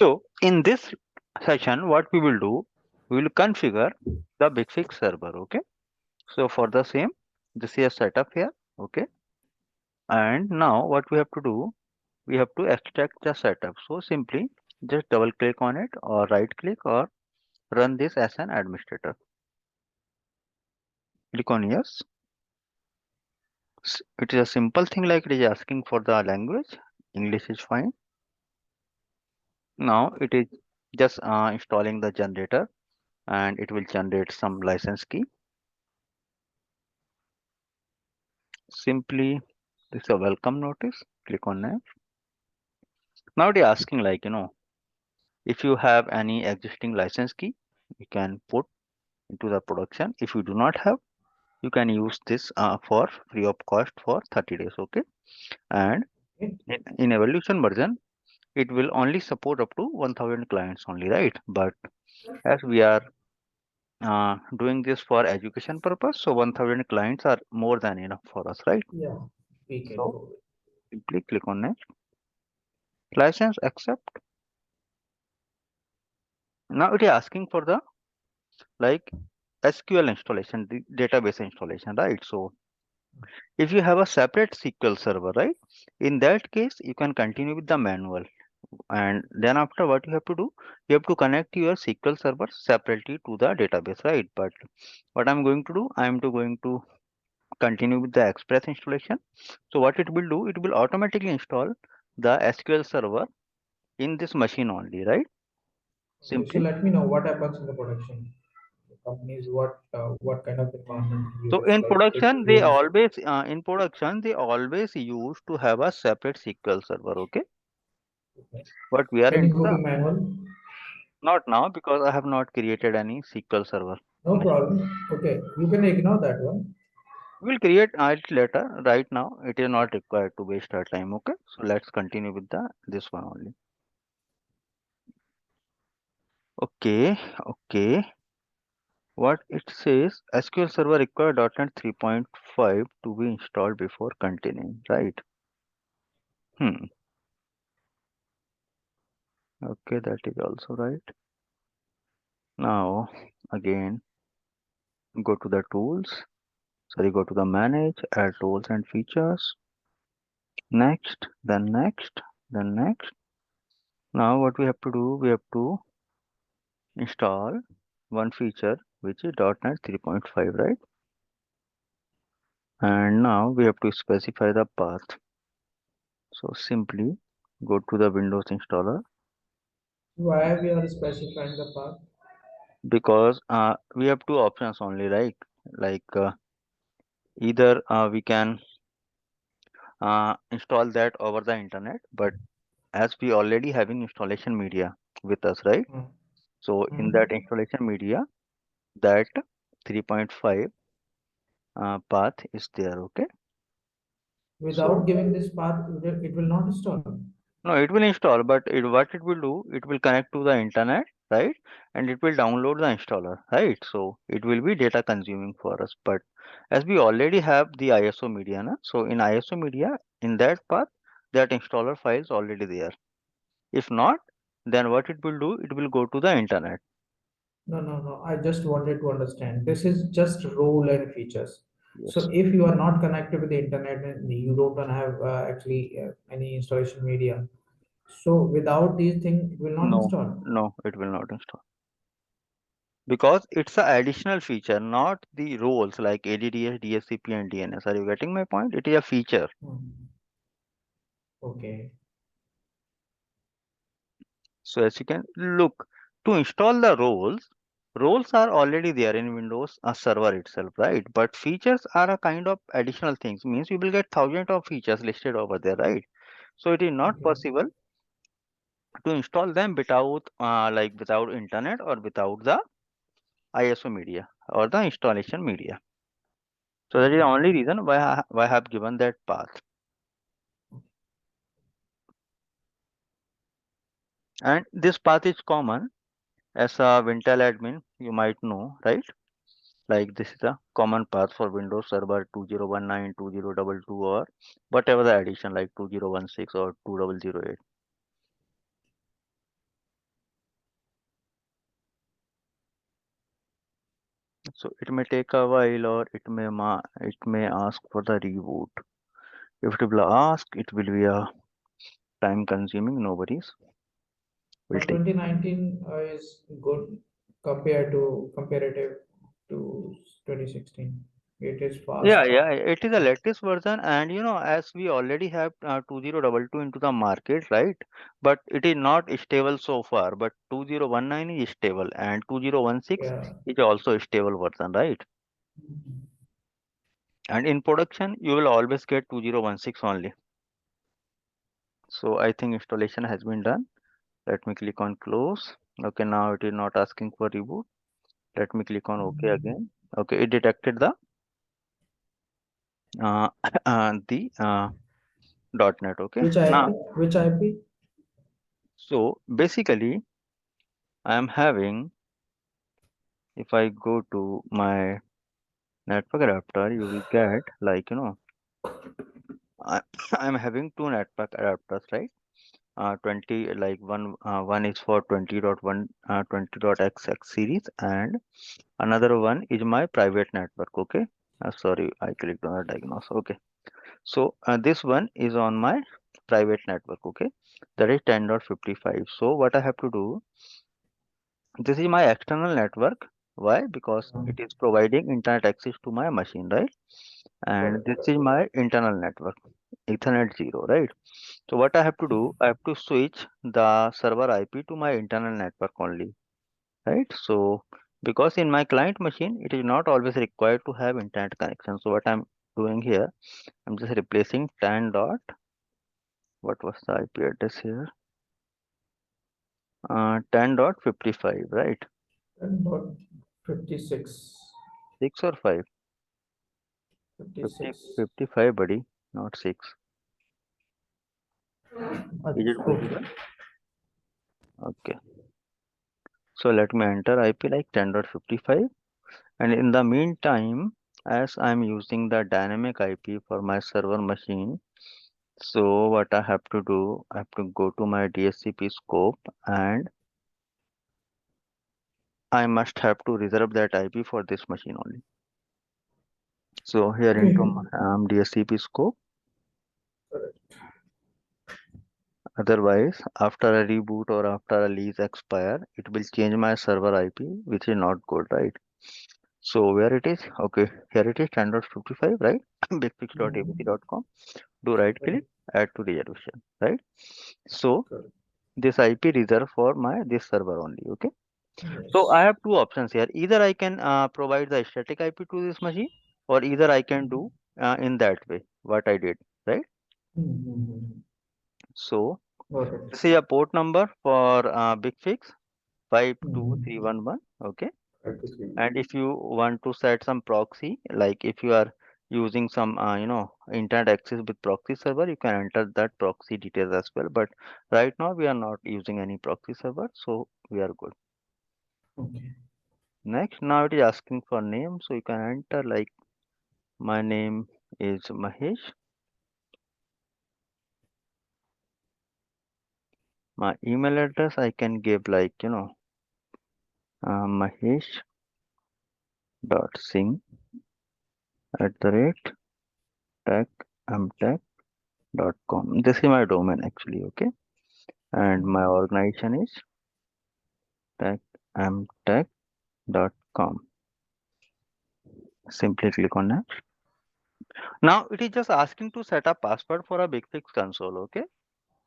So in this session, what we will do, we will configure the BigFix server. Okay. So for the same, this is a setup here. Okay. And now what we have to do, we have to extract the setup. So simply just double click on it or right click or run this as an administrator. Click on yes. It is a simple thing, like it is asking for the language. English is fine. Now it is just installing the generator and it will generate some license key. Simply this is a welcome notice. Click on next. Now it is asking, like, if you have any existing license key, you can put into the production. If you do not have, you can use this for free of cost for 30 days. Okay. And Okay. in evolution version, it will only support up to 1000 clients only, right? But as we are doing this for education purpose, so 1000 clients are more than enough for us, right? Yeah, we can So go with. simply click on next. License accept. Now it is asking for the, like, SQL installation, the database installation, right? So if you have a separate SQL server, right, in that case you can continue with the manual, and then after what you have to do, you have to connect your SQL server separately to the database, right? But what I'm going to do, going to continue with the express installation. So what it will do, it will automatically install the SQL server in this machine only, right? Okay, so Simply. let me know what happens in the production. The companies, what kind of environment you So use? in Like it production, they use. always used to have a separate SQL server. Okay, Okay. but we are Can you into go to the, manual? not now because I have not created any SQL server. No problem. Okay, you can ignore that one. We'll create it later. Right now, it is not required to waste our time. Okay, so let's continue with the this one only. Okay, okay. What it says, SQL Server require .NET 3.5 to be installed before continuing, right? Hmm. Okay, that is also right. Now, again, go to the tools. Sorry, go to the manage, add tools and features. Next, then next, then next. Now, what we have to do, we have to install one feature which is .NET 3.5, right? And now we have to specify the path. So simply go to the Windows installer, Why we are specifying the path? because we have two options only, right? Like either we can install that over the internet, but as we already having installation media with us, right? Hmm. So in Hmm. that installation media, that 3.5 path is there. Okay. Without So giving this path, it will not install. no, it will install, but what it will do, it will connect to the internet, right? And it will download the installer, right? So it will be data consuming for us. But as we already have the ISO media, na? So in ISO media, in that path, that installer file is already there. If not, then what it will do, it will go to the internet. No, no, no. I just wanted to understand. This is just role and features. So Yes. if you are not connected with the internet and you don't have actually any installation media, so without these things, it will not No, install. no, it will not install. Because it's a additional feature, not the roles like ADDS, DSCP, and DNS. Are you getting my point? It is a feature. Hmm. Okay. So as you can look, to install the roles are already there in Windows server itself, right? But features are a kind of additional things. Means you will get thousands of features listed over there, right? So it is not Okay. possible to install them without without internet or without the ISO media or the installation media. So that is the Okay. only reason why I have given that path. And this path is common as a Wintel admin, you might know, right? Like this is a common path for Windows Server 2019, 2022, or whatever the addition like 2016 or 2008. So it may take a while, or it may ask for the reboot. If it will ask, it will be a time consuming. Nobody's will But take. 2019 is good compared to comparative to 2016. It is Yeah, fast. yeah, it is the latest version, and as we already have 2022 into the market, right? But it is not stable so far. But 2019 is stable, and 2016 Yeah. is also a stable version, right? And in production, you will always get 2016 only. So I think installation has been done. Let me click on close. Okay, now it is not asking for reboot. Let me click on OK again. Okay, it detected the uh, the .NET. Okay, Which IP? now Which IP? so basically I am having, if I go to my network adapter, you will get like I, I'm having two network adapters, right? 20 like one is for 20.1 20.xx series, and another one is my private network. Okay, sorry, I clicked on the diagnose. Okay, so this one is on my private network. Okay, that is 10.55. So what I have to do, this is my external network. Why? Because it is providing internet access to my machine, right? And Correct, this is correct. my internal network, Ethernet 0, right? So what I have to do, I have to switch the server IP to my internal network only, right? So because in my client machine, it is not always required to have internet connection. So what I'm doing here, I'm just replacing 10 dot, what was the IP address here? 10.55, right? And not 56. 6 or 5? 50, 56. 55, buddy, not 6. Is it Okay. possible? Okay. So let me enter IP like 10.55. And in the meantime, as I'm using the dynamic IP for my server machine, so what I have to do, I have to go to my DSCP scope, and I must have to reserve that IP for this machine only. So here into Okay. my DSCP scope. Correct. Otherwise, after a reboot or after a lease expire, it will change my server IP, which is not good, right? So where it is? Okay, here it is 10.55, right? Mhm. bigfix.abc.com. Do right click, Correct. add to reservation, right? So Correct. this IP reserved for my this server only. Okay. So I Yes. have two options here. Either I can provide the static IP to this machine, or either I can do in that way what I did, right? Mm-hmm. So Got it. this is a port number for BigFix Mm-hmm. 52311. Okay. And if you want to set some proxy, like if you are using some internet access with proxy server, you can enter that proxy details as well. But right now we are not using any proxy server, so we are good. Okay. Next, now it is asking for name, so you can enter like my name is Mahesh. My email address I can give like Mahesh dot singh at the rate techmtech.com. This is my domain actually, okay? And my organization is techmtech.com. Simply click on that. Now it is just asking to set a password for a BigFix console, okay?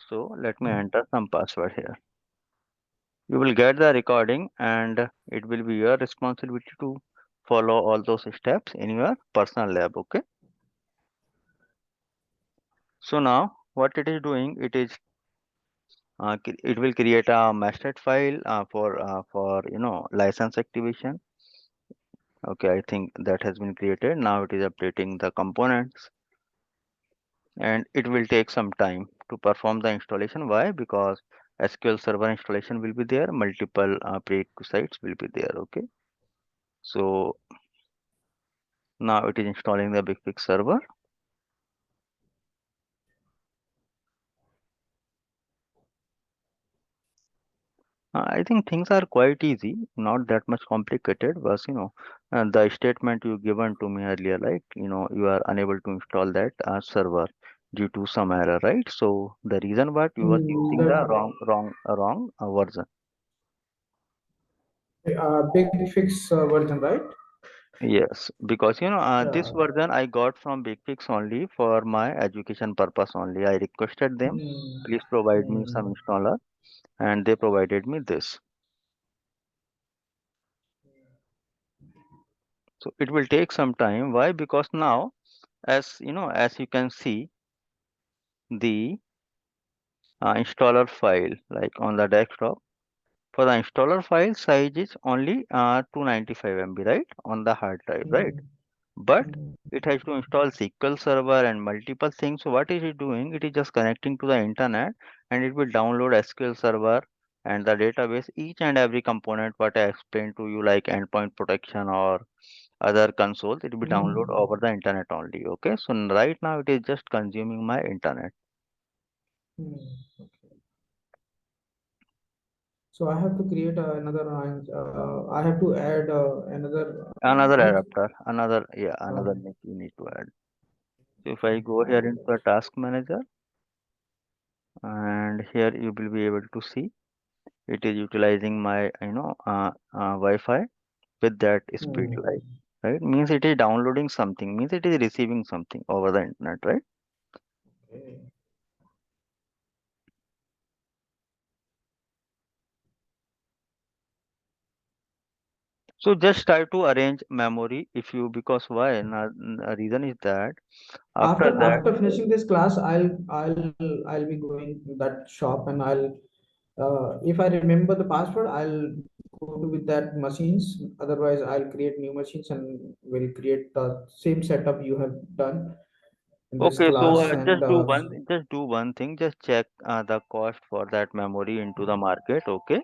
So let me enter some password here. You will get the recording, and it will be your responsibility to follow all those steps in your personal lab, okay? So now what it is doing, it will create a master file for license activation. Okay, I think that has been created. Now it is updating the components, and it will take some time to perform the installation. Why? Because SQL Server installation will be there, multiple prerequisites will be there. Okay, so now it is installing the BigFix server. I think things are quite easy, not that much complicated. But the statement you given to me earlier, like you are unable to install that server due to some error, right? So the reason what you was using the That wrong version. big fix version, right? Yes, because this Yeah. version I got from BigFix only for my education purpose only. I requested them, Hmm. please provide me some Hmm. installer, and they provided me this. So it will take some time. Why? Because now, as you can see, the installer file, like on the desktop, for the installer file size is only 295 MB, right? On the hard drive, right? Hmm. But Hmm. it has to install SQL Server and multiple things. So what is it doing? It is just connecting to the internet, and it will download SQL Server and the database, each and every component what I explained to you, like endpoint protection or other consoles. It will download Hmm. over the internet only. Okay, so right now it is just consuming my internet. Hmm. So I have to create another. I have to add another Another link. adapter, another Uh, link you need to add. So if I go here into the task manager, and here you will be able to see it is utilizing my Wi-Fi with that speed, like, hmm. right, means it is downloading something, means it is receiving something over the internet, right? Okay. So just try to arrange memory if you, because why, reason is that after that. After finishing this class, I'll be going to that shop and I'll if I remember the password, I'll go to with that machines. Otherwise, I'll create new machines and will create the same setup you have done in this Okay, so class. And just do one thing. Just check the cost for that memory into the market. Okay,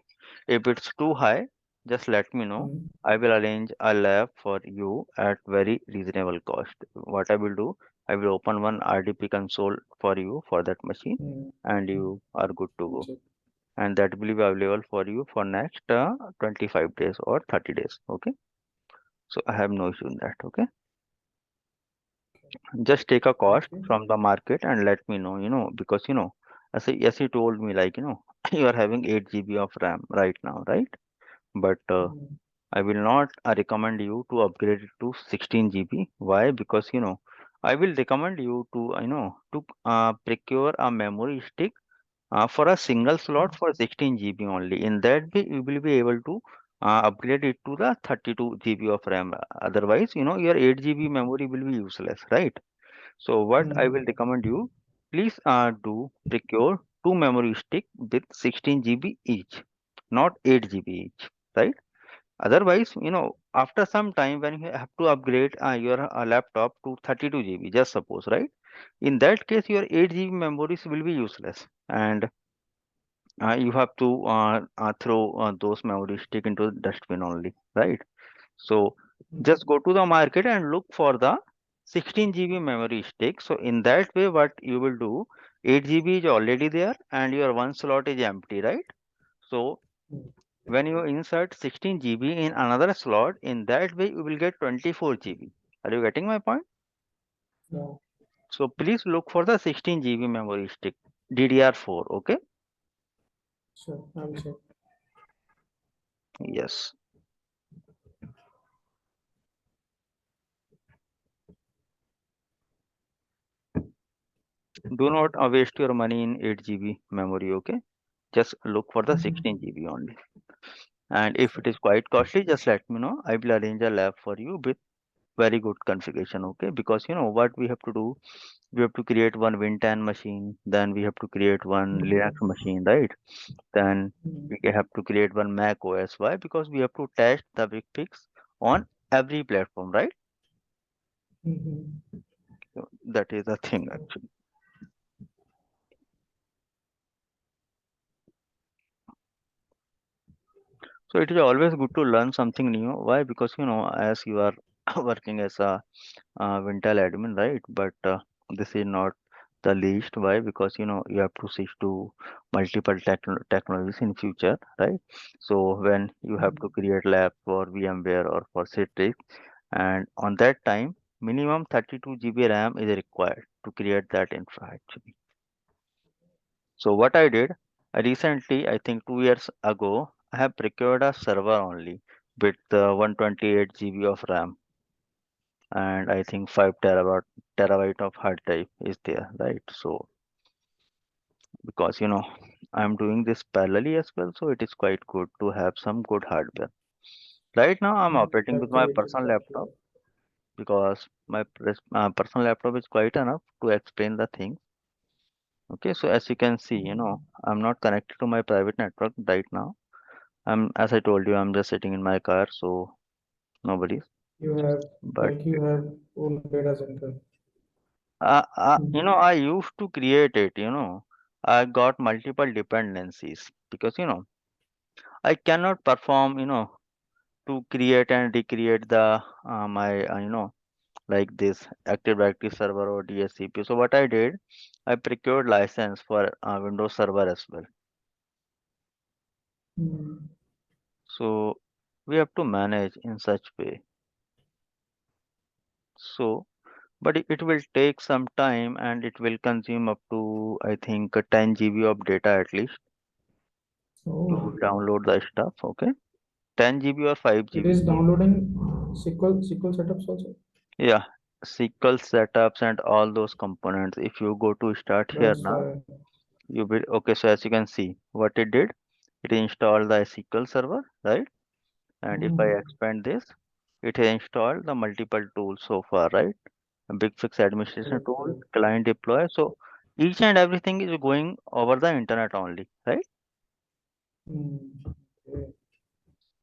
if it's too high, just let me know. mm, I will arrange a lab for you at very reasonable cost. What I will do, I will open one RDP console for you for that machine, mm, and mm, you are good to go. that's it. And that will be available for you for next 25 days or 30 days. Okay, so I have no issue in that. Okay. Just take a cost Okay. from the market and let me know, because as you told me, like, you are having 8 GB of RAM right now, right? But Mm, I will not recommend you to upgrade it to 16 GB. Why? Because I will recommend you to procure a memory stick for a single slot for 16 GB only. In that way, you will be able to upgrade it to the 32 GB of RAM. Otherwise, your 8 GB memory will be useless, right? So what I will mm, recommend you, please do procure two memory stick with 16 GB each, not 8 GB each, right? Otherwise, after some time when you have to upgrade your laptop to 32 GB, just suppose, right? In that case, your 8 GB memories will be useless, and you have to throw those memory stick into the dustbin only, right? So just mm, go to the market and look for the 16 GB memory stick. So in that way, what you will do, 8 GB is already there and your one slot is empty, right? So mm. when you insert 16 GB in another slot, in that way you will get 24 GB. Are you getting my point? Yeah, So please look for the 16 GB memory stick, DDR4. Okay. sure. I will check. Yes. Do not waste your money in 8 GB memory. Okay. Just look for the Mhm. 16 GB only. And if Sure. it is quite costly, just let me know. I will arrange a lab for you with very good configuration. Okay, because what we have to do, we have to create one Win10 machine, then we have to create one Linux Mm, machine, right? Then mm, we have to create one Mac OS. Why? Because we have to test the BigFix on every platform, right? mhm. So that is the thing Sure. actually. So it is always good to learn something new. Why? Because as you are working as a Wintel admin, right? But this is not the least. Why? Because you have to switch to multiple technologies in future, right? So when you have to create lab for VMware or for Citrix, and on that time, minimum 32 GB RAM is required to create that infra actually. So what I did, I recently, I think 2 years ago, I have procured a server only with 128 GB of RAM, and I think 5 terabyte of hard drive is there, right? So because I'm doing this parallelly as well, so it is quite good to have some good hardware. Right now I'm operating with That's my great personal that laptop because my personal laptop is quite enough to explain the things. Okay, so as you can see, I'm not connected to my private network right now. As I told you, I'm just sitting in my car, so nobody's. you have, But you have own data center. I used to create it. I got multiple dependencies because I cannot perform. To create and recreate the my like this Active Directory server or DSCP. So what I did, I procured license for Windows Server as well. Hmm. So we have to manage in such way. So but it will take some time and it will consume up to I think 10 GB of data at least to Oh, download the stuff. Okay, 10 GB or 5 it GB. is downloading SQL setups also. Yeah, SQL setups and all those components. If you go to start here That's now, why. you will okay. So as you can see, what it did, it installed the SQL server, right? And if I Hmm. expand this, it has installed the multiple tools so far, right? A BigFix administration Correct, tool, correct. client deploy. So each and everything is going over the internet only, right? Hmm. Okay.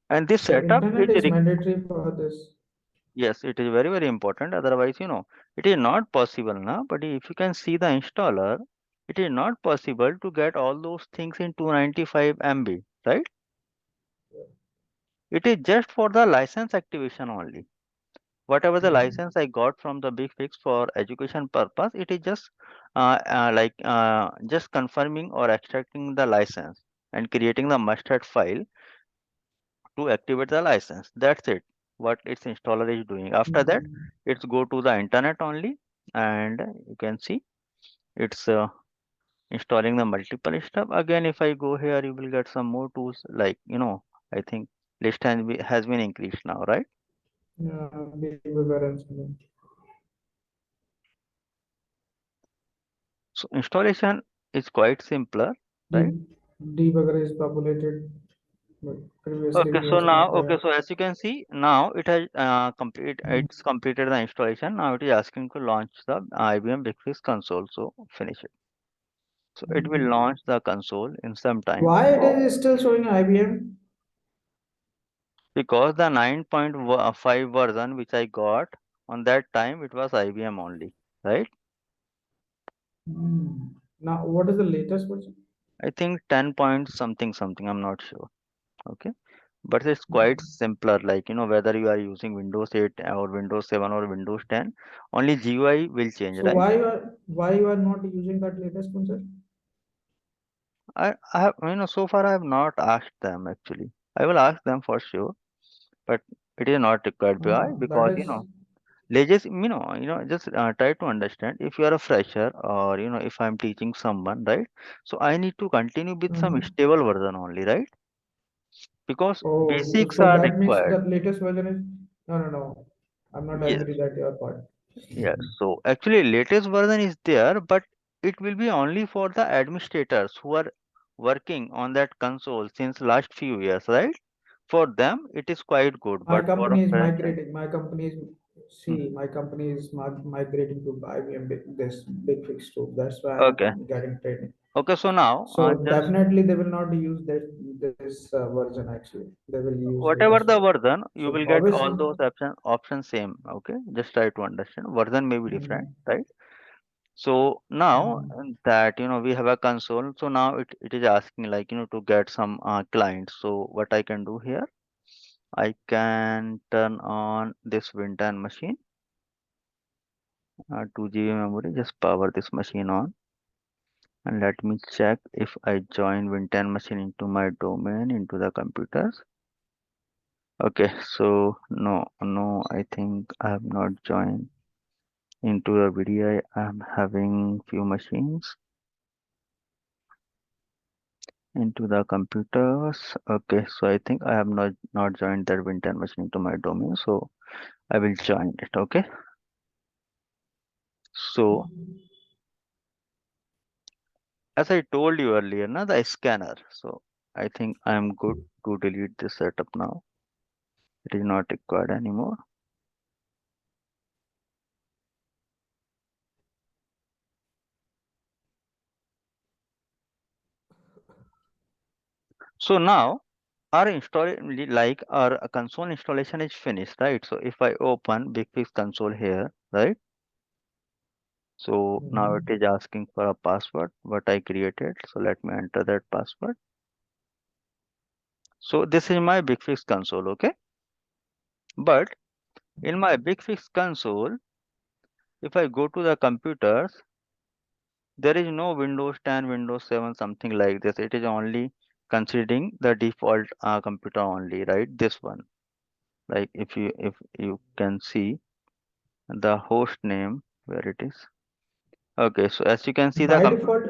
And this So setup internet is is mandatory for this. yes, it is very, very important. Otherwise, it is not possible now. But if you can see the installer, it is not possible to get all those things in 295 MB, right? It is just for the license activation only. Whatever the Hmm. license I got from the Big Fix for education purpose, it is just just confirming or extracting the license and creating the mustard file to activate the license. That's it. What its installer is doing. After that, Hmm. it's go to the internet only, and you can see it's installing the multiple stuff. Again, if I go here, you will get some more tools like I think list has been increased now, right? Yeah, debugger and so on. So installation is quite simpler, right? De- Debugger is populated, but previously Okay, it so was now, not okay, there. so as you can see, now Hmm. it's completed the installation. Now it is asking to launch the IBM BigFix console. So finish it. So it will Hmm. launch the console in some time Why it is still showing IBM? because the 9.5 version which I got on that time it was IBM only, right? Hmm. Now, what is the latest version? I think 10 point something something. I'm not sure. Okay, but it's quite Hmm. simpler. Like whether you are using Windows 8 or Windows 7 or Windows 10, only GUI will change, So right? why you are not using that latest one, sir? I have, so far I have not asked them actually. I will ask them for sure, but it is not required. Why? That Because, is. Leges, just try to understand if you are a fresher or, if I'm teaching someone, right? So I need to continue with some Mhm. stable version only, right? Because Oh, basics so are that means required. the latest version is no, no, no. I'm not Yes, agree that your part. yes. So actually, latest version is there, but it will be only for the administrators who are working on that console since last few years, right? For them, it is quite good, My but for a company is fresher, migrating. My company is see. mhm. My company is migrating to IBM this big fix tool. That's why Okay, I'm getting training. okay. So now, So just definitely they will not use this version actually. They will use whatever latest the one. version, you So will get obviously, all those options same. Okay, just try to understand. Version may be different, mm, right? So now mm, that we have a console, so now it is asking like to get some clients. So what I can do here, I can turn on this Win10 machine. 2 GB memory. Just power this machine on and let me check if I join Win10 machine into my domain into the computers. Okay, so no, I think I have not joined into the VDI. I'm having few machines into the computers. Okay, so I think I have not joined that Win10 machine into my domain, so I will join it. Okay, so as I told you earlier, na the scanner. So I think I am good to delete this setup now. It is not required anymore. So now our install like our console installation is finished, right? So if I open BigFix console here, right? So now it is Mhm. asking for a password what I created. So let me enter that password. So this is my BigFix console, okay? But in my BigFix console, if I go to the computers, there is no Windows 10, Windows 7, something like this. It is only considering the default computer only, right? This one. Like if you can see the host name where it is. Okay, so as you can see the By computer, default,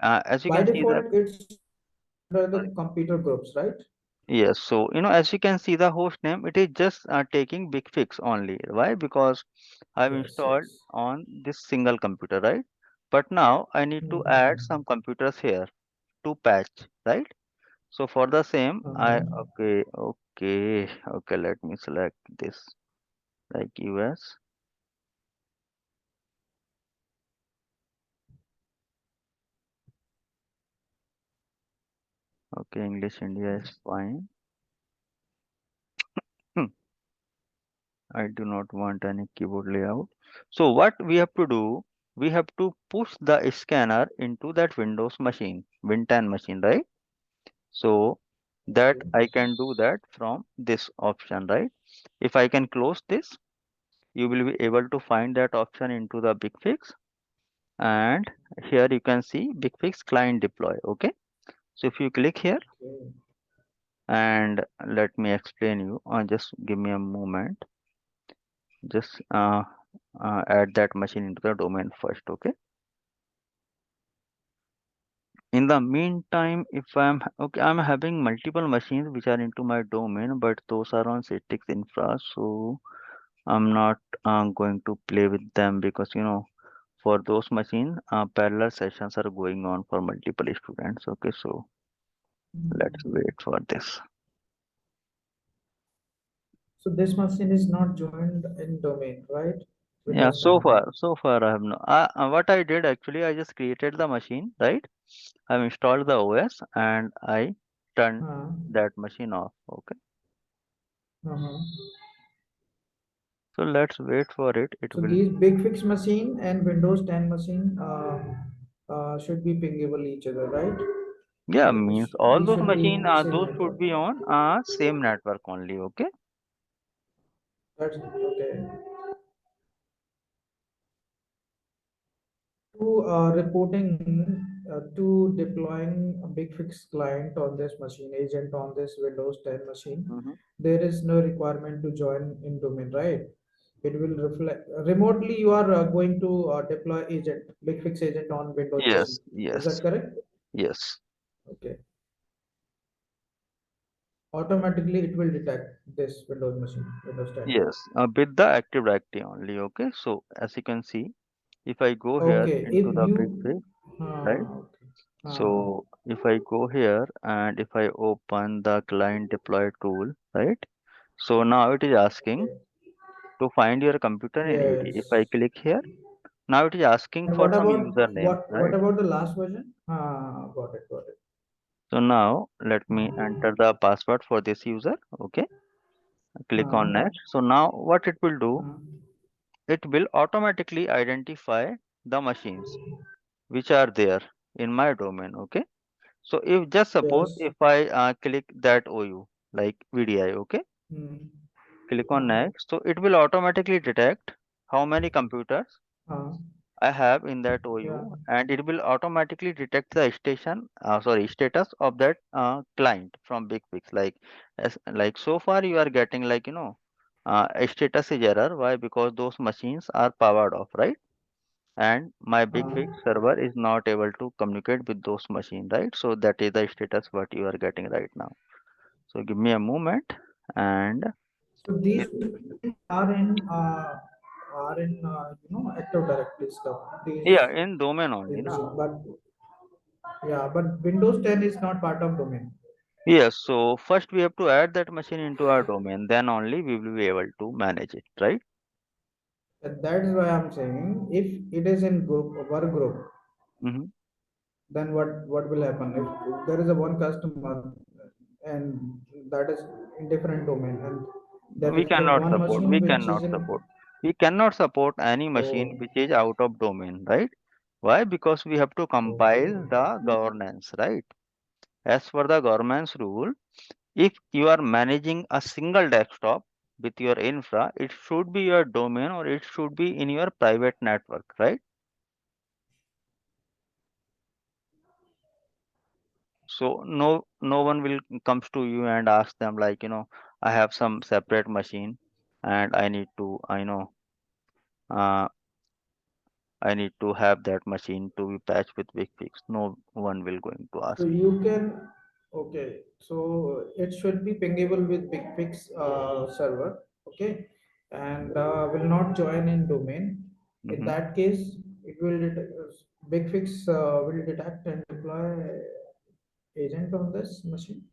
as you by can see the default, it's under the sorry. computer groups, right? Yes, so as you can see the host name, it is just taking BigFix only. Why? Because I've Yes, installed yes. on this single computer, right? But now I need to add some Mm-hmm. computers here to patch, right? So for the same, Uh-huh. okay, let me select this like US. Okay, English India is fine. Hmm, I do not want any keyboard layout. So what we have to do, we have to push the scanner into that Windows machine, Win10 machine, right? So that Okay. I can do that from this option, right? If I can close this, you will be able to find that option into the BigFix, and here you can see BigFix client deploy. Okay, so if you click here Okay. and let me explain you, just give me a moment. Just add that machine into the domain first. Okay, in the meantime, if I'm having multiple machines which are into my domain, but those are on Citrix infra, so I'm not going to play with them because for those machines parallel sessions are going on for multiple students. Okay, so let's Mhm. wait for this. So this machine is not joined in domain, right? Yeah, Windows 10. so far I have no. What I did actually, I just created the machine, right? I've installed the OS and I turned Uh, that machine off. Okay, uh-huh. so let's wait for it. It So will. these big fix machine and Windows 10 machine should be pingable each other, right? Yeah, means all These those should be machine, same those should network. be on same network only. Okay. That's okay. To to deploying a big fix client on this machine, agent on this Windows 10 machine, Mm-hmm. there is no requirement to join in domain, right? It will reflect remotely. You are going to deploy agent, big fix agent on Windows machine. Yes, Is yes, that correct? yes, Okay. Automatically, it will detect this Windows machine, Windows 10. yes. With the Active Directory only. Okay. So as you can see, if I go here Okay. into If the you, big page, right? okay. So if I go here and if I open the client deploy tool, right? So now it is asking Okay. to find your computer in AD. If I Yes. click here, now it is asking And for what some about username, what right? about the last version? Got it, got it. So now let me enter the password for this user. Okay. Click on Uh, next. So now what it will do, uh, it will automatically identify the machines which are there in my domain. Okay. So if just suppose yes. if I click that OU like VDI, okay, Hmm. click on Uh, next. So it will automatically detect. how many computers uh, I have in that yeah. OU, and it will automatically detect the status of that client from BigFix. Like so far you are getting like a status is error. Why? Because those machines are powered off, right? And my BigFix uh, server is not able to communicate with those machines, right? So that is the status what you are getting right now. So give me a moment, and so these it, things are in Active Directory stuff. These yeah, in domain only, these na. machines, but yeah, but Windows 10 is not part of domain. Yes, so first we have to add that machine into our domain, then only we will be able to manage it, right? And that is why I'm saying if it is in work group, Hmm. then what will happen if there is a one customer and that is in different domain, and there We is a cannot one support, machine we which is cannot in. support. We cannot support any machine Oh, which is out of domain, right? Why? Because we have to compile okay. the governance, right? As per the governance rule, if you are managing a single desktop with your infra, it should be your domain or it should be in your private network, right? So no one will comes to you and ask them like, I have some separate machine and uh, I need to have that machine to be patched with BigFix. No one will going to So ask. you can, okay. So it should be pingable with BigFix server, okay, and will not join in domain. In Hmm. that case, it will BigFix will detect and deploy agent on this machine.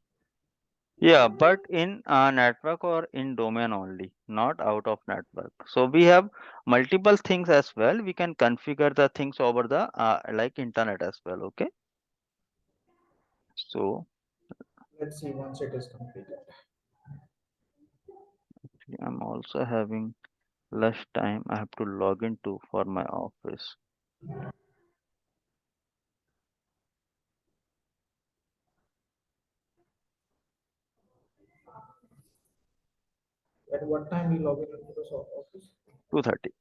Yeah, but in network or in domain only, not out of network. So we have multiple things as well. We can configure the things over the like internet as well. Okay. So Let's see once it is completed. I'm also having less time. I have to log into for my office. At what time you log in into the office? 2:30.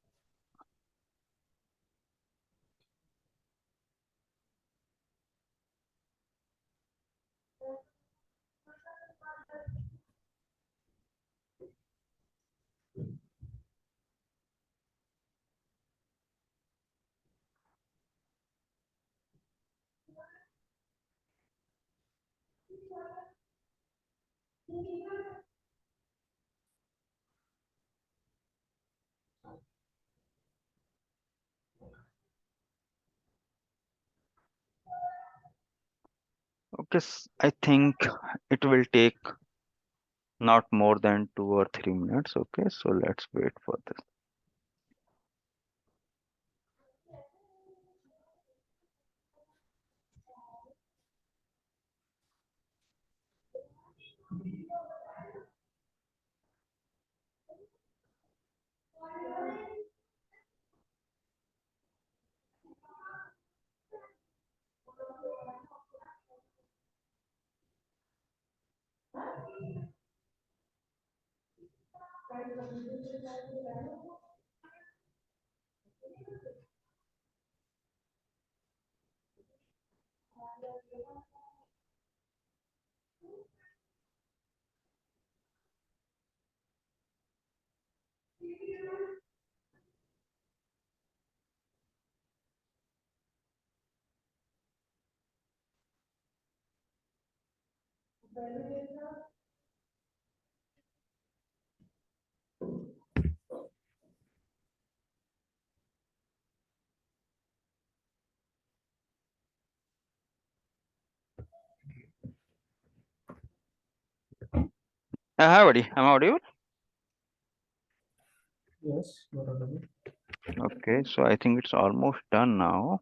Okay, I think it will take not more than 2 or 3 minutes. Okay, so let's wait for this. Hi, buddy. I'm audible. Yes, you're audible. Okay, so I think it's almost done now.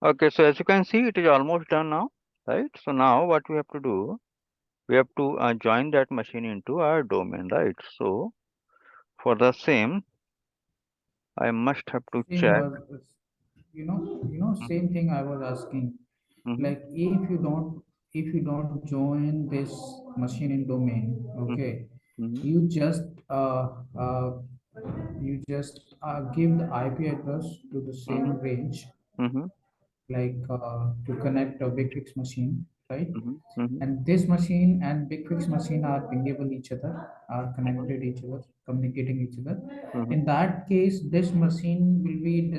Okay, so as you can see, it is almost done now, right? So now what we have to do, we have to join that machine into our domain, right? So for the same, I must have to Same check. was, same thing I was asking. Mm-hmm, Like if you don't join this machine in domain, mm-hmm, okay, mm-hmm, you just give the IP address to the mm-hmm, same range, mm-hmm, like to connect a BigFix machine, right? mm-hmm, mm-hmm, And this machine and BigFix machine are pingable each other, are mm-hmm, connected each other, communicating each other. mm-hmm. In that case, this machine will be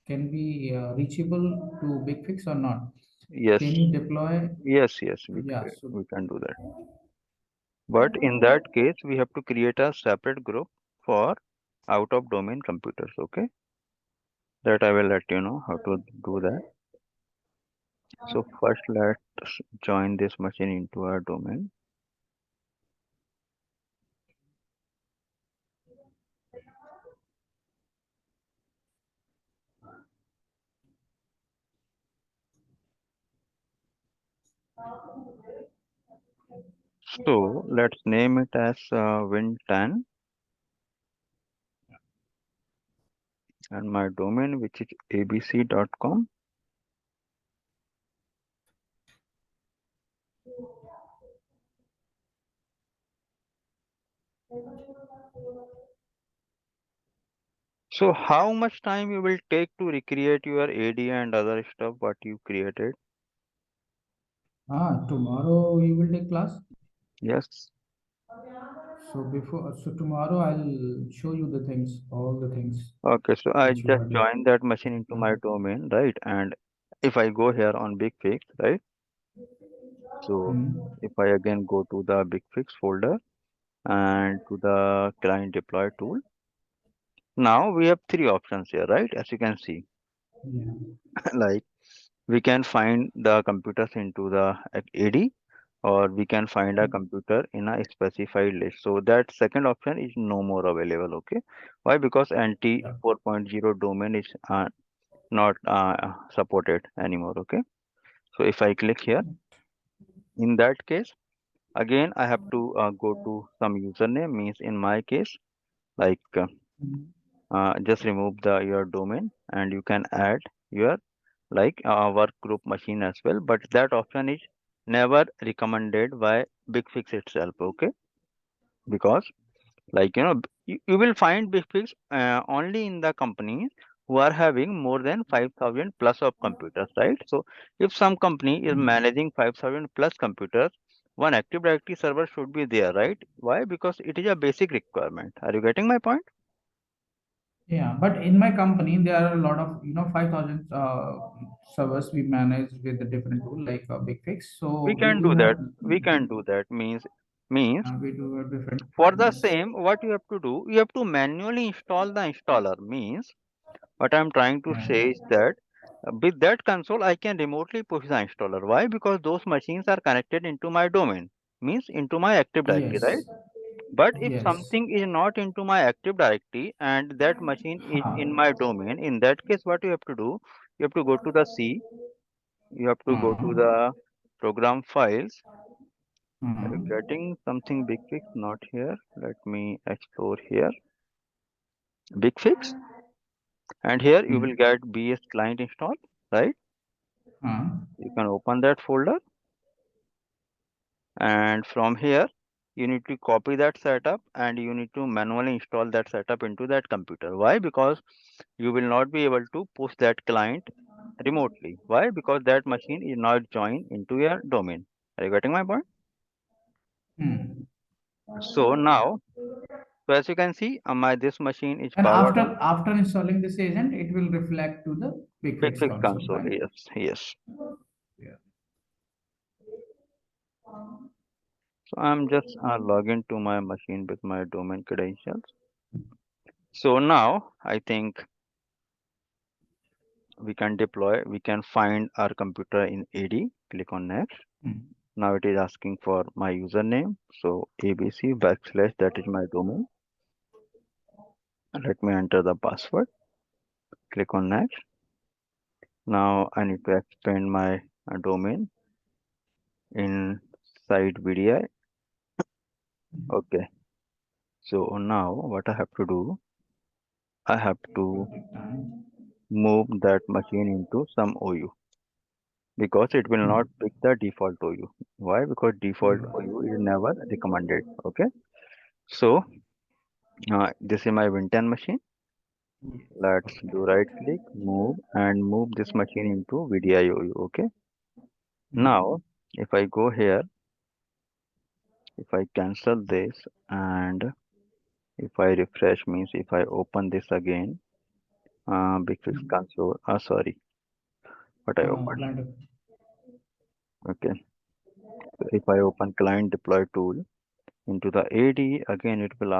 can be reachable to BigFix or not? Yes, Can you deploy? yes, yes, Yeah. So we can do that. But in that case, we have to create a separate group for out of domain computers. Okay, that I will let you know how to do that. So first, let's join this machine into our domain. So let's name it as Win10 and my domain, which is abc.com. So how much time you will take to recreate your AD and other stuff what you created? tomorrow you will take class. Yes. So tomorrow I'll show you the things, all the things Okay, so I which you just are doing. joined that machine into Yeah. my domain, right? And if I go here on BigFix, right? So Hmm. if I again go to the BigFix folder and to the client deploy tool, now we have three options here, right? As you can see, Yeah. like we can find the computers into the AD or we can find a computer in a specified list. So that second option is no more available. Okay. Why? Because NT Yeah. 4.0 domain is not supported anymore. Okay. So if I click here, in that case, again, I have to go to some username means in my case, like Mhm. just remove the your domain and you can add your like work group machine as well. But that option is never recommended by BigFix itself. Okay. Because like you will find BigFix only in the companies who are having more than 5,000 plus of computers, right? So if some company is managing 5,000 plus computers, one Active Directory server should be there, right? Why? Because it is a basic requirement. Are you getting my point? Yeah, but in my company there are a lot of 5,000 servers we manage with a different tool like BigFix. We So we can do do have that. We can do that. Means we do have different for the plugins. same, what you have to do, you have to manually install the installer. Means what I'm trying to Yeah. say is that with that console, I can remotely push the installer. Why? Because those machines are connected into my domain, means into my Active Directory, right? Yes. But if Yes. something is not into my Active Directory and that machine is in Huh. my domain, in that case, what you have to do, you have to go to the C, you have to go to Huh. the program files. Are you Huh. getting something big fix? Not here. Let me explore here. Big fix. And here you will Hmm. get BS client install, right? Huh. You can open that folder And from here you need to copy that setup and you need to manually install that setup into that computer. Why? Because you will not be able to push that client remotely. Why? Because that machine is not joined into your domain. Are you getting my point? Hmm. So now, so as you can see, my this machine is And powered on after installing this agent, it will reflect to the BigFix BigFix console, console. right? Yes, yes. Yeah. So I'm just logging to my machine with my domain credentials. So now I think we can deploy, we can find our computer in AD. Click on next. Hmm. Now it is asking for my username. So ABC backslash, that is my domain. Let me enter the password. Click on next. Now I need to expand my domain inside VDI. Okay. So now what I have to do, I have It will to take time. move that machine into some OU because it will not Hmm. pick the default OU. Why? Because default Yeah. OU is never recommended. Okay. So this is my Win10 machine. Yes. Let's Okay. do right click, move and move this machine into VDI OU. Okay. Hmm. Now if I go here, if I cancel this and if I refresh means if I open this again, BigFix Hmm. console, sorry, what I opened. Client. Okay. So if I open client deploy tool into the AD, again it will